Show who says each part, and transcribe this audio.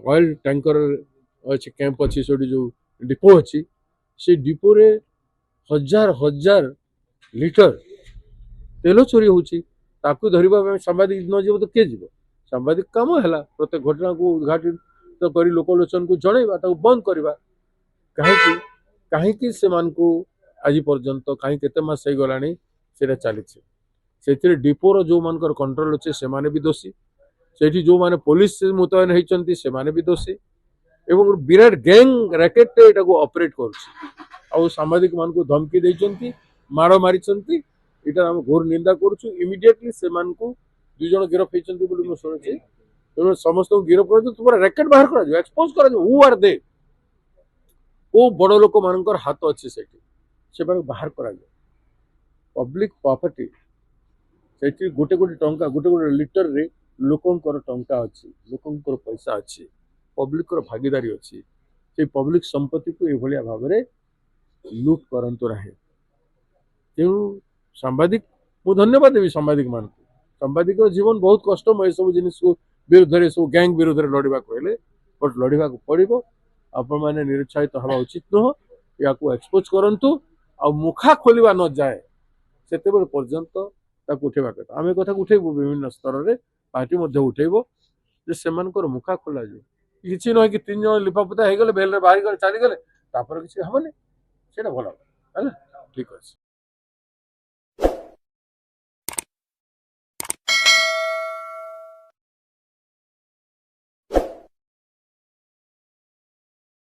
Speaker 1: Oil tanker अच्छे camp अच्छी से जो डिपो अच्छी से डिपो रे हजार हजार लिटर तेल चोरी होची ताकू धरिबा में सांबादिक न जीव तो किए जीव सांबादिक काम है प्रत्येक घटना को उद्घाटित तो करी लोकलोचन को जनइबा ताकू बंद करवा कहीं कहीं से आज पर्यंत कहीं केते मास हो गलानी सेटा चली से डिपोर जो मानकर कंट्रोल अच्छे से माने भी दोषी सेठी जो माने पुलिस मुतयन होती से माने भी दोषी एवं विराट गैंग रैकेट एटा को ऑपरेट कर सांबादिक मान को धमकी देइचंती माड़ मारी इटा हम घोर निंदा करुछु इमिडिएटली से मान को दुई जन गिरफ होइचंती बोली मो सुनछि तेणु समस्त को गिरफ कर तुम्हारा रैकेट बाहर करा एक्सपोज करा हु आर दे को बड़ लोक मानकर हाथ अच्छे सेठी से बाहर करा पब्लिक प्रॉपर्टी सेठी गोटे गोटे टंका गोटे गोटे लिटर रे लोकंकर टंका अच्छी लोकंकर पैसा अच्छी पब्लिक भागीदारी अच्छी से पब्लिक संपत्ति को यह भाव में लुट करंतु रहे तेणु सांबादिक मु धन्यवाद देवी सांबादिक मान सांबादिक जीवन बहुत कष्टमय सब जिन विरुद्ध सब गैंग विरुद्ध लड़वा कहले बट लड़वा पड़ो आपण मैंने निरुत्साहित हवा उचित नुह या एक्सपोज करंतु आ मुखा खोलिवा न जाए से पर्यंत उठेवा कथा आम कथा उठेबू विभिन्न स्तर में पार्टी उठेब से मुखा खोल किसी नुह कि 3 जन लिपापोता हो गले बेल बाहरी गले चलीगले किसी हेनी से भल है ठीक अच्छे।